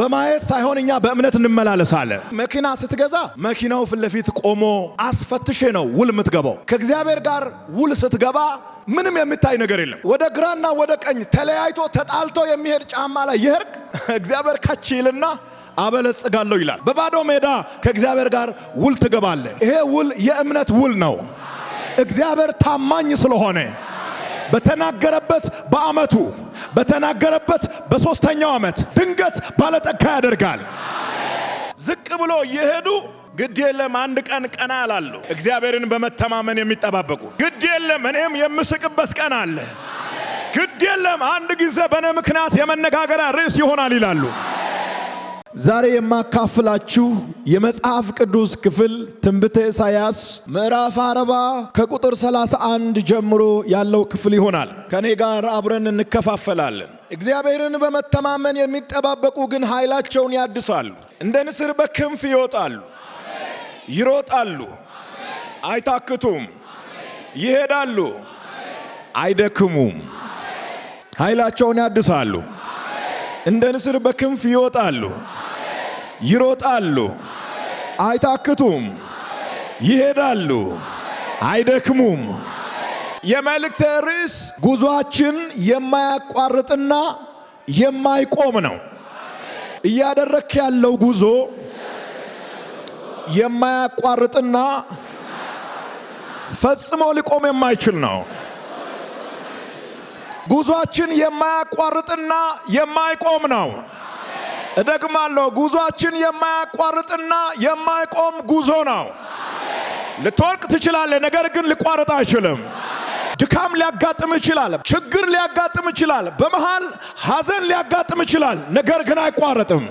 በማየት ሳይሆን እኛ በእምነት እንመላለሳለን። መኪና ስትገዛ መኪናው ፊት ለፊት ቆሞ አስፈትሼ ነው ውል የምትገባው። ከእግዚአብሔር ጋር ውል ስትገባ ምንም የሚታይ ነገር የለም። ወደ ግራና ወደ ቀኝ ተለያይቶ ተጣልቶ የሚሄድ ጫማ ላይ ይሄርክ እግዚአብሔር ካች ይልና አበለጽጋለሁ ይላል። በባዶ ሜዳ ከእግዚአብሔር ጋር ውል ትገባለህ። ይሄ ውል የእምነት ውል ነው። እግዚአብሔር ታማኝ ስለሆነ በተናገረበት በአመቱ በተናገረበት በሶስተኛው አመት ድንገት ባለጠጋ ያደርጋል። ዝቅ ብሎ እየሄዱ ግድ የለም አንድ ቀን ቀና አላሉ። እግዚአብሔርን በመተማመን የሚጠባበቁ ግድ የለም እኔም የምስቅበት ቀን አለ፣ ግድ የለም አንድ ጊዜ በእኔ ምክንያት የመነጋገሪያ ርዕስ ይሆናል ይላሉ። ዛሬ የማካፍላችሁ የመጽሐፍ ቅዱስ ክፍል ትንቢተ ኢሳይያስ ምዕራፍ 40 ከቁጥር 31 ጀምሮ ያለው ክፍል ይሆናል። ከኔ ጋር አብረን እንከፋፈላለን። እግዚአብሔርን በመተማመን የሚጠባበቁ ግን ኃይላቸውን ያድሳሉ፣ እንደ ንስር በክንፍ ይወጣሉ፣ ይሮጣሉ፣ አይታክቱም፣ ይሄዳሉ፣ አይደክሙም። ኃይላቸውን ያድሳሉ፣ እንደ ንስር በክንፍ ይወጣሉ፣ ይሮጣሉ፣ አይታክቱም፣ ይሄዳሉ፣ አይደክሙም። የመልእክቴ ርዕስ ጉዞአችን የማያቋርጥና የማይቆም ነው። እያደረክ ያለው ጉዞ የማያቋርጥና ፈጽሞ ሊቆም የማይችል ነው። ጉዞአችን የማያቋርጥና የማይቆም ነው። እደግማለሁ፣ ጉዞአችን የማያቋርጥና የማይቆም ጉዞ ነው። ልትወድቅ ትችላለህ፣ ነገር ግን ሊቋረጥ አይችልም። ድካም ሊያጋጥም ይችላል፣ ችግር ሊያጋጥም ይችላል፣ በመሃል ሐዘን ሊያጋጥም ይችላል፣ ነገር ግን አይቋረጥም።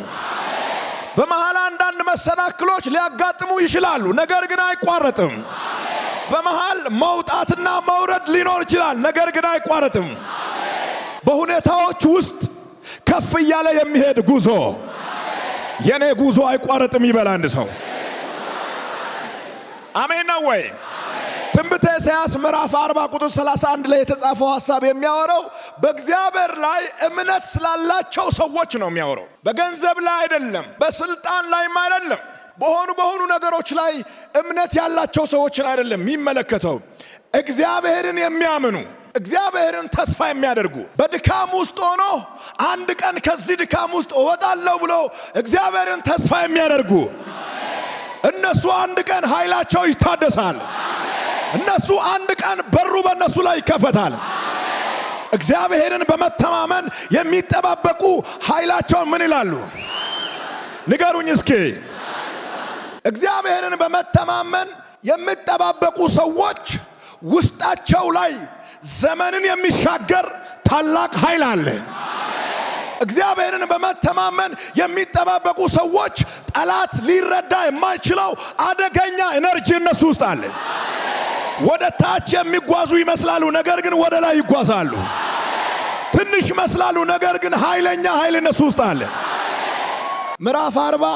በመሃል አንዳንድ መሰናክሎች ሊያጋጥሙ ይችላሉ፣ ነገር ግን አይቋረጥም። በመሃል መውጣትና መውረድ ሊኖር ይችላል፣ ነገር ግን አይቋረጥም። በሁኔታዎች ውስጥ ከፍ እያለ የሚሄድ ጉዞ የኔ ጉዞ አይቋረጥም ይበል አንድ ሰው። አሜን ነው ወይ? ትንቢተ ኢሳይያስ ምዕራፍ 40 ቁጥር 31 ላይ የተጻፈው ሐሳብ የሚያወራው በእግዚአብሔር ላይ እምነት ስላላቸው ሰዎች ነው የሚያወራው። በገንዘብ ላይ አይደለም፣ በስልጣን ላይም አይደለም፣ በሆኑ ነገሮች ላይ እምነት ያላቸው ሰዎችን አይደለም የሚመለከተው። እግዚአብሔርን የሚያምኑ እግዚአብሔርን ተስፋ የሚያደርጉ በድካም ውስጥ ሆኖ አንድ ቀን ከዚህ ድካም ውስጥ እወጣለሁ ብሎ እግዚአብሔርን ተስፋ የሚያደርጉ እነሱ አንድ ቀን ኃይላቸው ይታደሳል። እነሱ አንድ ቀን በሩ በእነሱ ላይ ይከፈታል። እግዚአብሔርን በመተማመን የሚጠባበቁ ኃይላቸውን ምን ይላሉ? ንገሩኝ እስኪ። እግዚአብሔርን በመተማመን የሚጠባበቁ ሰዎች ውስጣቸው ላይ ዘመንን የሚሻገር ታላቅ ኃይል አለ። እግዚአብሔርን በመተማመን የሚጠባበቁ ሰዎች ጠላት ሊረዳ የማይችለው አደገኛ ኤነርጂ እነሱ ውስጥ አለ። ወደ ታች የሚጓዙ ይመስላሉ፣ ነገር ግን ወደ ላይ ይጓዛሉ። ትንሽ ይመስላሉ፣ ነገር ግን ኃይለኛ ኃይል እነሱ ውስጥ አለ። ምዕራፍ 40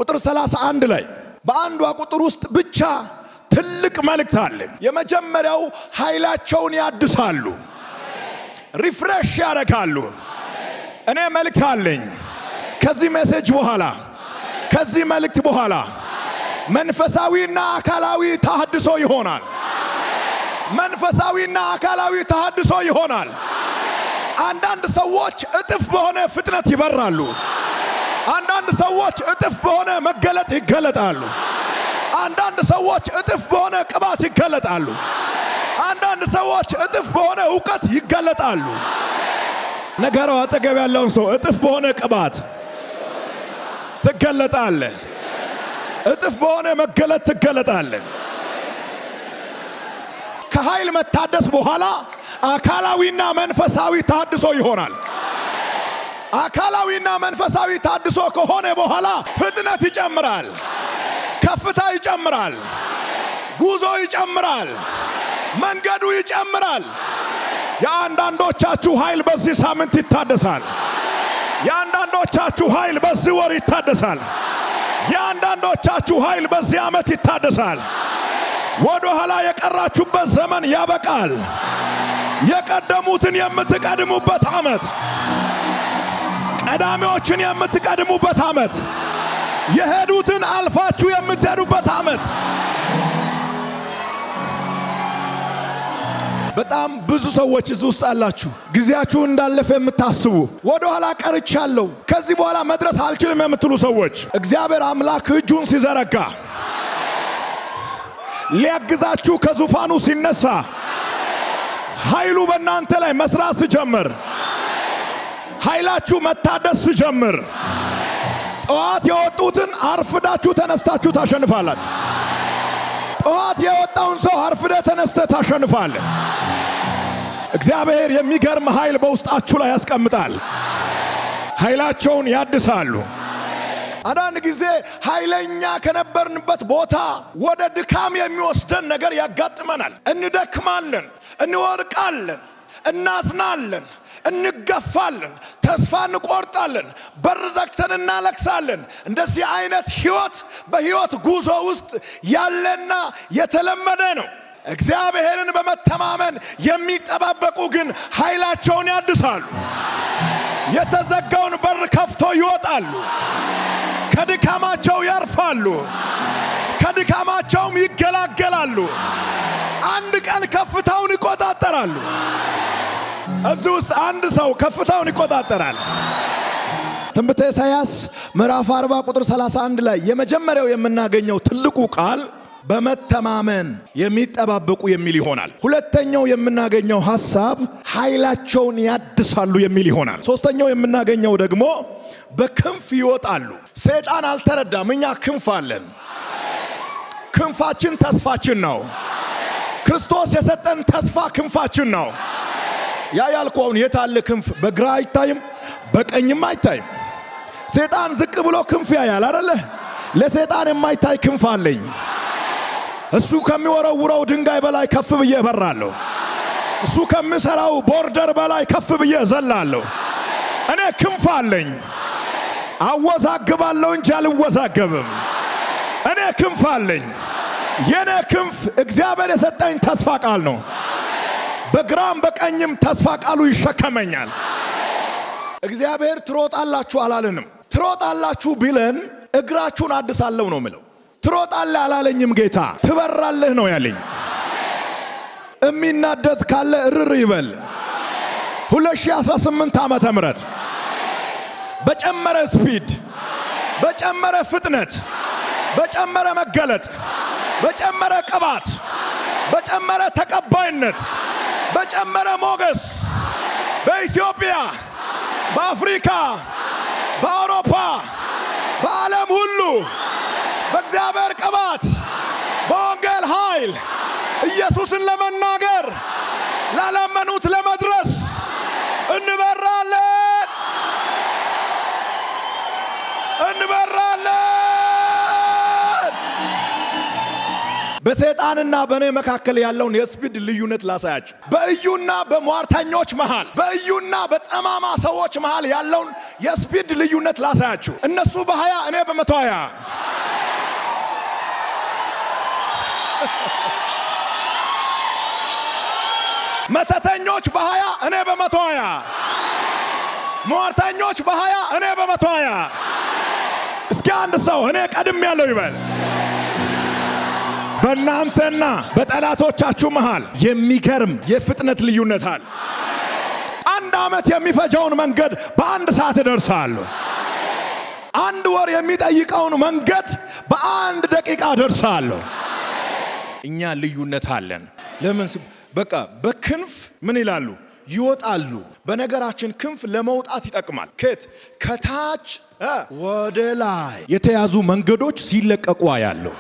ቁጥር 31 ላይ በአንዷ ቁጥር ውስጥ ብቻ ትልቅ መልእክት አለ። የመጀመሪያው ኃይላቸውን ያድሳሉ፣ ሪፍሬሽ ያደርጋሉ። እኔ መልእክት አለኝ። ከዚህ ሜሴጅ በኋላ ከዚህ መልእክት በኋላ መንፈሳዊና አካላዊ ተሐድሶ ይሆናል። መንፈሳዊና አካላዊ ተሐድሶ ይሆናል። አንዳንድ ሰዎች እጥፍ በሆነ ፍጥነት ይበራሉ። አንዳንድ ሰዎች እጥፍ በሆነ መገለጥ ይገለጣሉ። አንዳንድ ሰዎች እጥፍ በሆነ ቅባት ይገለጣሉ። አንዳንድ ሰዎች እጥፍ በሆነ ዕውቀት ይገለጣሉ። ነገሩ አጠገብ ያለውን ሰው እጥፍ በሆነ ቅባት ትገለጣለህ፣ እጥፍ በሆነ መገለጥ ትገለጣለህ። ከኃይል መታደስ በኋላ አካላዊና መንፈሳዊ ተሐድሶ ይሆናል። አካላዊና መንፈሳዊ ተሐድሶ ከሆነ በኋላ ፍጥነት ይጨምራል፣ ከፍታ ይጨምራል፣ ጉዞ ይጨምራል፣ መንገዱ ይጨምራል። የአንዳንዶቻችሁ ኃይል በዚህ ሳምንት ይታደሳል። የአንዳንዶቻችሁ ኃይል በዚህ ወር ይታደሳል። የአንዳንዶቻችሁ ኃይል በዚህ ዓመት ይታደሳል። ወደ ኋላ የቀራችሁበት ዘመን ያበቃል። የቀደሙትን የምትቀድሙበት ዓመት፣ ቀዳሚዎችን የምትቀድሙበት ዓመት፣ የሄዱትን አልፋችሁ የምትሄዱበት ዓመት። በጣም ብዙ ሰዎች እዚህ ውስጥ አላችሁ። ጊዜያችሁ እንዳለፈ የምታስቡ፣ ወደ ኋላ ቀርቻለሁ፣ ከዚህ በኋላ መድረስ አልችልም የምትሉ ሰዎች እግዚአብሔር አምላክ እጁን ሲዘረጋ ሊያግዛችሁ ከዙፋኑ ሲነሳ ኃይሉ በእናንተ ላይ መስራት ሲጀምር፣ ኃይላችሁ መታደስ ሲጀምር ጠዋት የወጡትን አርፍዳችሁ ተነስታችሁ ታሸንፋላችሁ። ጠዋት የወጣውን ሰው አርፍደ ተነስተ ታሸንፋለህ። እግዚአብሔር የሚገርም ኃይል በውስጣችሁ ላይ ያስቀምጣል። ኃይላቸውን ያድሳሉ። አንዳንድ ጊዜ ኃይለኛ ከነበርንበት ቦታ ወደ ድካም የሚወስደን ነገር ያጋጥመናል። እንደክማለን፣ እንወርቃለን፣ እናዝናለን፣ እንገፋለን፣ ተስፋ እንቆርጣለን፣ በር ዘግተን እናለቅሳለን። እንደዚህ አይነት ህይወት በህይወት ጉዞ ውስጥ ያለና የተለመደ ነው። እግዚአብሔርን በመተማመን የሚጠባበቁ ግን ኃይላቸውን ያድሳሉ። የተዘጋውን በር ከፍቶ ይወጣሉ። ከድካማቸው ያርፋሉ። ከድካማቸውም ይገላገላሉ። አንድ ቀን ከፍታውን ይቆጣጠራሉ። እዚህ ውስጥ አንድ ሰው ከፍታውን ይቆጣጠራል። ትንቢተ ኢሳይያስ ምዕራፍ 40 ቁጥር 31 ላይ የመጀመሪያው የምናገኘው ትልቁ ቃል በመተማመን የሚጠባበቁ የሚል ይሆናል። ሁለተኛው የምናገኘው ሐሳብ ኃይላቸውን ያድሳሉ የሚል ይሆናል። ሶስተኛው የምናገኘው ደግሞ በክንፍ ይወጣሉ። ሰይጣን አልተረዳም። እኛ ክንፍ አለን። ክንፋችን ተስፋችን ነው። ክርስቶስ የሰጠን ተስፋ ክንፋችን ነው። ያ ያልከውን የታለ ክንፍ? በግራ አይታይም፣ በቀኝም አይታይም። ሰይጣን ዝቅ ብሎ ክንፍ ያያል አይደለ? ለሰይጣን የማይታይ ክንፍ አለኝ። እሱ ከሚወረውረው ድንጋይ በላይ ከፍ ብዬ እበራለሁ። እሱ ከሚሰራው ቦርደር በላይ ከፍ ብዬ እዘላለሁ። እኔ ክንፍ አለኝ። አወዛግባለሁ እንጂ አልወዛገብም። እኔ ክንፍ አለኝ። የኔ ክንፍ እግዚአብሔር የሰጠኝ ተስፋ ቃል ነው። በግራም በቀኝም ተስፋ ቃሉ ይሸከመኛል። እግዚአብሔር ትሮጣላችሁ አላለንም። ትሮጣላችሁ ቢለን እግራችሁን አድሳለሁ ነው የሚለው። ትሮጣለህ አላለኝም ጌታ። ትበራለህ ነው ያለኝ። የሚናደድ ካለ እርር ይበል። 2018 ዓመተ ምህረት በጨመረ ስፒድ፣ በጨመረ ፍጥነት፣ በጨመረ መገለጥ፣ በጨመረ ቅባት፣ በጨመረ ተቀባይነት፣ በጨመረ ሞገስ በኢትዮጵያ፣ በአፍሪካ፣ በአውሮፓ፣ በዓለም ሁሉ በእግዚአብሔር ቅባት፣ በወንጌል ኃይል ኢየሱስን ለመናገር ላላመኑት ለመድረስ እንበራለን፣ እንበራለን። በሰይጣንና በእኔ መካከል ያለውን የስፒድ ልዩነት ላሳያችሁ። በእዩና በሟርተኞች መሃል፣ በእዩና በጠማማ ሰዎች መሃል ያለውን የስፒድ ልዩነት ላሳያችሁ። እነሱ በ20 እኔ በ120። መተተኞች በ20 እኔ በ120። ሟርተኞች በ20 እኔ በ120። እስኪ አንድ ሰው እኔ ቀድም ያለው ይበል። በእናንተና በጠላቶቻችሁ መሃል የሚገርም የፍጥነት ልዩነት አለ። 1 ዓመት የሚፈጀውን መንገድ በ1 ሰዓት እደርሳለሁ። 1 ወር የሚጠይቀውን መንገድ በ1 ደቂቃ እደርሳለሁ። እኛ ልዩነት አለን። ለምን? በቃ በክንፍ ምን ይላሉ? ይወጣሉ። በነገራችን ክንፍ ለመውጣት ይጠቅማል። ከታች ወደ ላይ የተያዙ መንገዶች ሲለቀቁ ያለው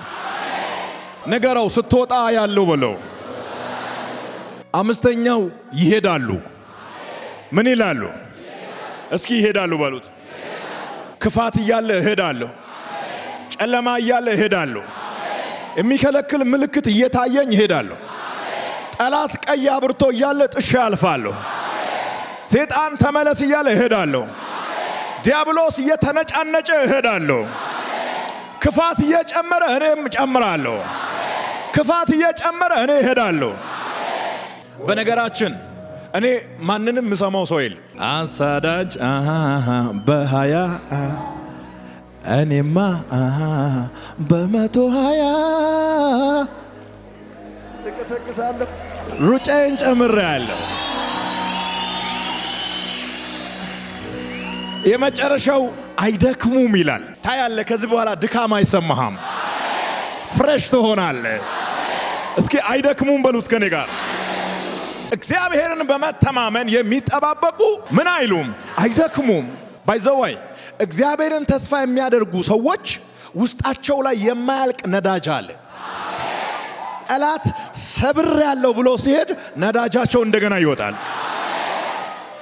ነገራው ስትወጣ ያለው በለው። 5ኛው ይሄዳሉ። ምን ይላሉ? እስኪ ይሄዳሉ በሉት። ክፋት እያለ እሄዳለሁ። ጨለማ እያለ እሄዳለሁ። የሚከለክል ምልክት እየታየኝ እሄዳለሁ። ጠላት ቀይ አብርቶ እያለ ጥሻ ያልፋለሁ። ሰይጣን ተመለስ እያለ እሄዳለሁ። ዲያብሎስ እየተነጫነጨ እሄዳለሁ። ክፋት እየጨመረ እኔም ጨምራለሁ። ክፋት እየጨመረ እኔ እሄዳለሁ። በነገራችን እኔ ማንንም ምሰማው ሰው የለም። አሳዳጅ በሃያ እኔማ በ120 እቀሰቅሳለሁ። ሩጫዬን ጨምሬያለሁ። የመጨረሻው አይደክሙም ይላል። ታያለህ፣ ከዚህ በኋላ ድካም አይሰማህም። ፍሬሽ ትሆናለህ። እስኪ አይደክሙም በሉት ከኔ ጋር። እግዚአብሔርን በመተማመን የሚጠባበቁ ምን አይሉም? አይደክሙም። ባይዘዋይ እግዚአብሔርን ተስፋ የሚያደርጉ ሰዎች ውስጣቸው ላይ የማያልቅ ነዳጅ አለ። ጠላት ሰብር ያለው ብሎ ሲሄድ ነዳጃቸው እንደገና ይወጣል።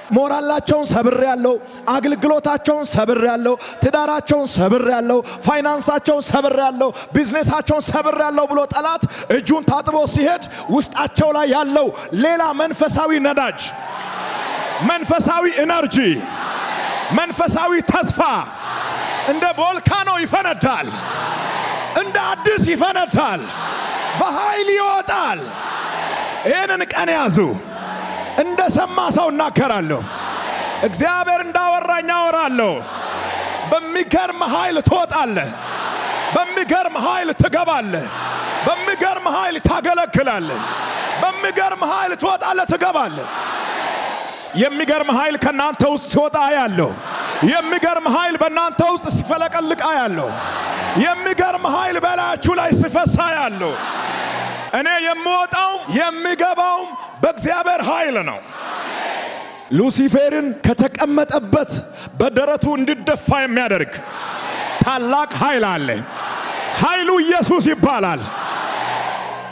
ሞራላቸውን ሰብር ያለው፣ አገልግሎታቸውን ሰብር ያለው፣ ትዳራቸውን ሰብር ያለው፣ ፋይናንሳቸውን ሰብር ያለው፣ ቢዝነሳቸውን ሰብር ያለው ብሎ ጠላት እጁን ታጥቦ ሲሄድ ውስጣቸው ላይ ያለው ሌላ መንፈሳዊ ነዳጅ፣ መንፈሳዊ ኢነርጂ፣ መንፈሳዊ ተስፋ እንደ ቮልካኖ ይፈነዳል። እንደ አዲስ ይፈነዳል። በኃይል ይወጣል። ይህንን ቀን ያዙ። እንደ ሰማ ሰው እናገራለሁ። እግዚአብሔር እንዳወራኝ አወራለሁ። በሚገርም ኃይል ትወጣለህ። በሚገርም ኃይል ትገባለህ። በሚገርም ኃይል ታገለግላለህ። በሚገርም ኃይል ትወጣለህ፣ ትገባለህ። የሚገርም ኃይል ከናንተ ውስጥ ሲወጣ ያለው፣ የሚገርም ኃይል በእናንተ ውስጥ ሲፈለቀልቅ ያለው፣ የሚገርም ኃይል በላያችሁ ላይ ሲፈሳ ያለው። እኔ የምወጣው የሚገባውም በእግዚአብሔር ኃይል ነው። ሉሲፌርን ከተቀመጠበት በደረቱ እንዲደፋ የሚያደርግ ታላቅ ኃይል አለ። ኃይሉ ኢየሱስ ይባላል።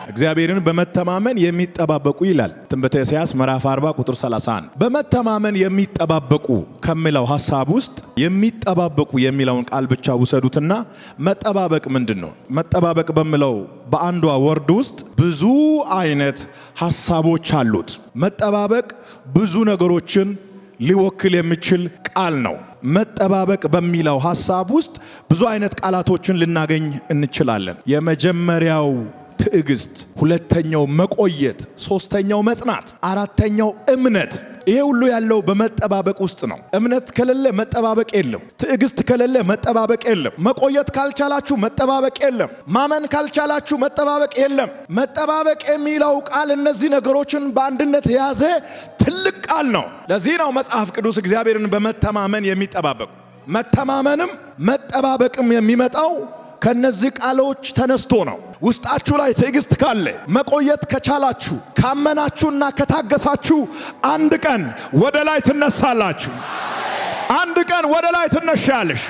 እግዚአብሔርን በመተማመን የሚጠባበቁ ይላል ትንቢተ ኢሳይያስ ምዕራፍ 40 ቁጥር 31። በመተማመን የሚጠባበቁ ከሚለው ሐሳብ ውስጥ የሚጠባበቁ የሚለውን ቃል ብቻ ውሰዱትና መጠባበቅ ምንድነው? መጠባበቅ በሚለው በአንዷ ወርድ ውስጥ ብዙ አይነት ሐሳቦች አሉት። መጠባበቅ ብዙ ነገሮችን ሊወክል የሚችል ቃል ነው። መጠባበቅ በሚለው ሐሳብ ውስጥ ብዙ አይነት ቃላቶችን ልናገኝ እንችላለን። የመጀመሪያው ትዕግስት፣ ሁለተኛው መቆየት፣ ሶስተኛው መጽናት፣ አራተኛው እምነት። ይሄ ሁሉ ያለው በመጠባበቅ ውስጥ ነው። እምነት ከሌለ መጠባበቅ የለም። ትዕግስት ከሌለ መጠባበቅ የለም። መቆየት ካልቻላችሁ መጠባበቅ የለም። ማመን ካልቻላችሁ መጠባበቅ የለም። መጠባበቅ የሚለው ቃል እነዚህ ነገሮችን በአንድነት የያዘ ትልቅ ቃል ነው። ለዚህ ነው መጽሐፍ ቅዱስ እግዚአብሔርን በመተማመን የሚጠባበቁ። መተማመንም መጠባበቅም የሚመጣው ከነዚህ ቃሎች ተነስቶ ነው። ውስጣችሁ ላይ ትዕግስት ካለ፣ መቆየት ከቻላችሁ፣ ካመናችሁና ከታገሳችሁ አንድ ቀን ወደ ላይ ትነሳላችሁ። አንድ ቀን ወደ ላይ ትነሻለሽ።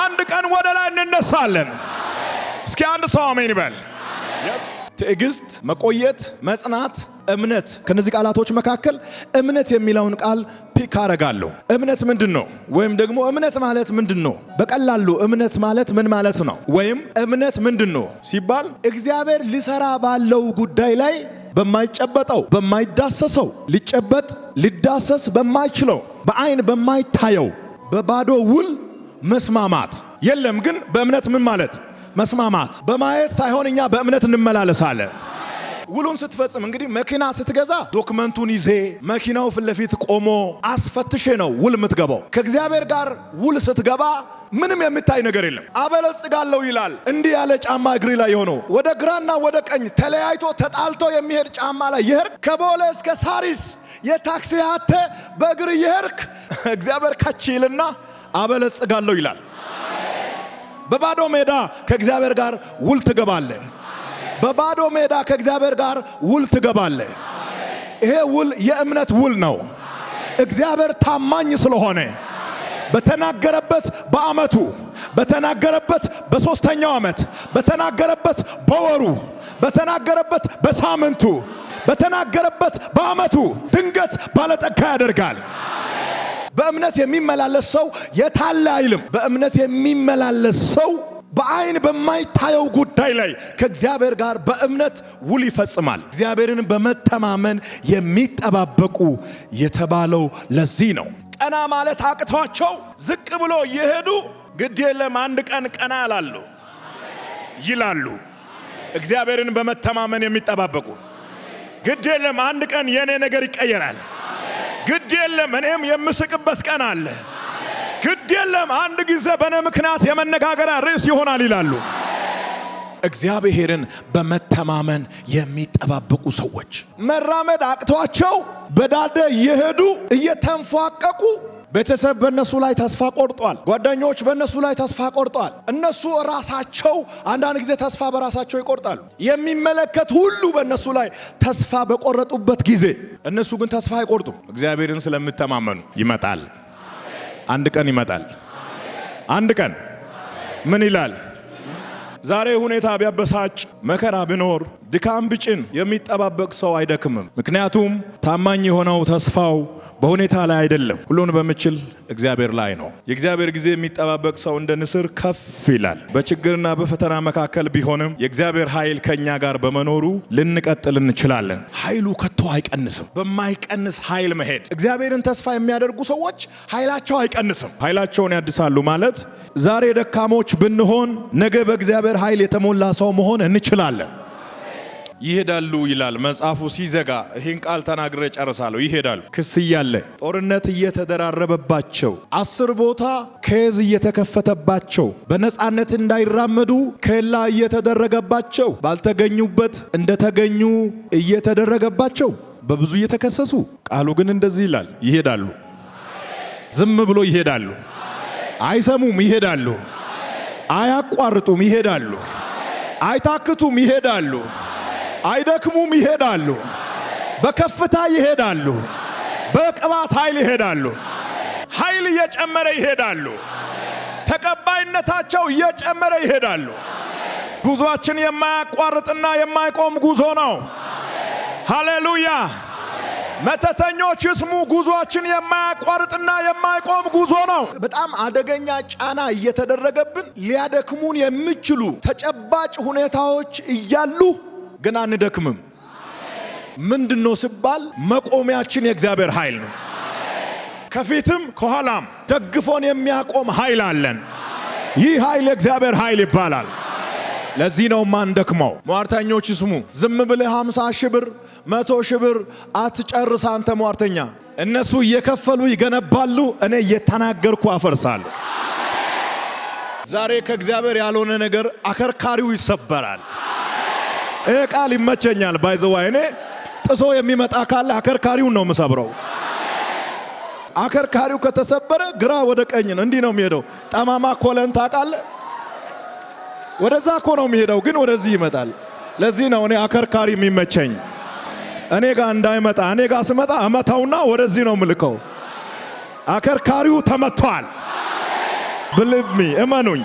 አንድ ቀን ወደ ላይ እንነሳለን። እስኪ አንድ ሰው አሜን ይበል። ትዕግስት፣ መቆየት፣ መጽናት፣ እምነት። ከነዚህ ቃላቶች መካከል እምነት የሚለውን ቃል ፒክ አረጋለሁ። እምነት ምንድነው? ወይም ደግሞ እምነት ማለት ምንድነው? በቀላሉ እምነት ማለት ምን ማለት ነው? ወይም እምነት ምንድነው ሲባል እግዚአብሔር ሊሰራ ባለው ጉዳይ ላይ በማይጨበጠው፣ በማይዳሰሰው፣ ሊጨበጥ ሊዳሰስ በማይችለው፣ በአይን በማይታየው በባዶ ውል መስማማት የለም። ግን በእምነት ምን ማለት መስማማት። በማየት ሳይሆን እኛ በእምነት እንመላለሳለን። ውሉን ስትፈጽም እንግዲህ መኪና ስትገዛ ዶክመንቱን ይዜ መኪናው ፊት ለፊት ቆሞ አስፈትሼ ነው ውል የምትገባው። ከእግዚአብሔር ጋር ውል ስትገባ ምንም የሚታይ ነገር የለም። አበለጽጋለሁ ይላል። እንዲህ ያለ ጫማ እግሪ ላይ የሆነው ወደ ግራና ወደ ቀኝ ተለያይቶ ተጣልቶ የሚሄድ ጫማ ላይ ይሄርክ ከቦሌ እስከ ሳሪስ የታክሲ ያተ በእግር ይሄርክ እግዚአብሔር ካች ይልና አበለጽጋለሁ ይላል። በባዶ ሜዳ ከእግዚአብሔር ጋር ውል ትገባለህ። በባዶ ሜዳ ከእግዚአብሔር ጋር ውል ትገባለህ። ይሄ ውል የእምነት ውል ነው። እግዚአብሔር ታማኝ ስለሆነ በተናገረበት በዓመቱ፣ በተናገረበት በሶስተኛው ዓመት፣ በተናገረበት በወሩ፣ በተናገረበት በሳምንቱ፣ በተናገረበት በዓመቱ ድንገት ባለጠጋ ያደርጋል። በእምነት የሚመላለስ ሰው የታለ አይልም። በእምነት የሚመላለስ ሰው በአይን በማይታየው ጉዳይ ላይ ከእግዚአብሔር ጋር በእምነት ውል ይፈጽማል። እግዚአብሔርን በመተማመን የሚጠባበቁ የተባለው ለዚህ ነው። ቀና ማለት አቅቷቸው ዝቅ ብሎ እየሄዱ ግድ የለም አንድ ቀን ቀና ያላሉ ይላሉ። እግዚአብሔርን በመተማመን የሚጠባበቁ ግድ የለም አንድ ቀን የኔ ነገር ይቀየራል፣ ግድ የለም እኔም የምስቅበት ቀን አለ። ግድ የለም አንድ ጊዜ በእኔ ምክንያት የመነጋገሪያ ርዕስ ይሆናል ይላሉ። እግዚአብሔርን በመተማመን የሚጠባበቁ ሰዎች መራመድ አቅቷቸው በዳደ እየሄዱ እየተንፏቀቁ ቤተሰብ በእነሱ ላይ ተስፋ ቆርጧል። ጓደኞች በእነሱ ላይ ተስፋ ቆርጧል። እነሱ ራሳቸው አንዳንድ ጊዜ ተስፋ በራሳቸው ይቆርጣሉ። የሚመለከት ሁሉ በእነሱ ላይ ተስፋ በቆረጡበት ጊዜ እነሱ ግን ተስፋ አይቆርጡም። እግዚአብሔርን ስለምተማመኑ ይመጣል። አንድ ቀን ይመጣል። አንድ ቀን ምን ይላል? ዛሬ ሁኔታ ቢያበሳጭ፣ መከራ ቢኖር፣ ድካም ቢጭን የሚጠባበቅ ሰው አይደክምም። ምክንያቱም ታማኝ የሆነው ተስፋው በሁኔታ ላይ አይደለም፣ ሁሉን በሚችል እግዚአብሔር ላይ ነው። የእግዚአብሔር ጊዜ የሚጠባበቅ ሰው እንደ ንስር ከፍ ይላል። በችግርና በፈተና መካከል ቢሆንም የእግዚአብሔር ኃይል ከኛ ጋር በመኖሩ ልንቀጥል እንችላለን። ኃይሉ ከቶ አይቀንስም። በማይቀንስ ኃይል መሄድ። እግዚአብሔርን ተስፋ የሚያደርጉ ሰዎች ኃይላቸው አይቀንስም። ኃይላቸውን ያድሳሉ ማለት ዛሬ ደካሞች ብንሆን ነገ በእግዚአብሔር ኃይል የተሞላ ሰው መሆን እንችላለን። ይሄዳሉ ይላል መጽሐፉ ሲዘጋ። ይህን ቃል ተናግሬ ጨርሳለሁ። ይሄዳሉ። ክስ እያለ ጦርነት እየተደራረበባቸው 10 ቦታ ኬዝ እየተከፈተባቸው በነፃነት እንዳይራመዱ ኬላ እየተደረገባቸው ባልተገኙበት እንደተገኙ እየተደረገባቸው በብዙ እየተከሰሱ ቃሉ ግን እንደዚህ ይላል። ይሄዳሉ። ዝም ብሎ ይሄዳሉ። አይሰሙም። ይሄዳሉ። አያቋርጡም። ይሄዳሉ። አይታክቱም። ይሄዳሉ። አይደክሙም። ይሄዳሉ። በከፍታ ይሄዳሉ። በቅባት ኃይል ይሄዳሉ። ኃይል እየጨመረ ይሄዳሉ። ተቀባይነታቸው እየጨመረ ይሄዳሉ። ጉዞአችን የማያቋርጥና የማይቆም ጉዞ ነው። ሃሌሉያ! መተተኞች ይስሙ። ጉዞአችን የማያቋርጥና የማይቆም ጉዞ ነው። በጣም አደገኛ ጫና እየተደረገብን ሊያደክሙን የሚችሉ ተጨባጭ ሁኔታዎች እያሉ ግን አንደክምም። ምንድነው ሲባል መቆሚያችን የእግዚአብሔር ኃይል ነው። ከፊትም ከኋላም ደግፎን የሚያቆም ኃይል አለን። ይህ ኃይል የእግዚአብሔር ኃይል ይባላል። ለዚህ ነው ማንደክመው። ሟርተኞች ይስሙ። ዝም ብለህ 50 ሺህ ብር 100 ሺህ ብር አትጨርስ አንተ ሟርተኛ። እነሱ እየከፈሉ ይገነባሉ፣ እኔ እየተናገርኩ አፈርሳለሁ። ዛሬ ከእግዚአብሔር ያልሆነ ነገር አከርካሪው ይሰበራል። ይህ ቃል ይመቸኛል። ባይዘዋይ እኔ ጥሶ የሚመጣ ካለ አከርካሪውን ነው የምሰብረው። አከርካሪው ከተሰበረ ግራ ወደ ቀኝ ነው እንዲህ ነው የሚሄደው። ጠማማ ኮለን ታውቃለህ? ወደዛ እኮ ነው የሚሄደው፣ ግን ወደዚህ ይመጣል። ለዚህ ነው እኔ አከርካሪ የሚመቸኝ። እኔ ጋር እንዳይመጣ እኔ ጋር ስመጣ እመታውና ወደዚህ ነው ምልከው። አከርካሪው ተመቷል። ብልብሚ እመኑኝ።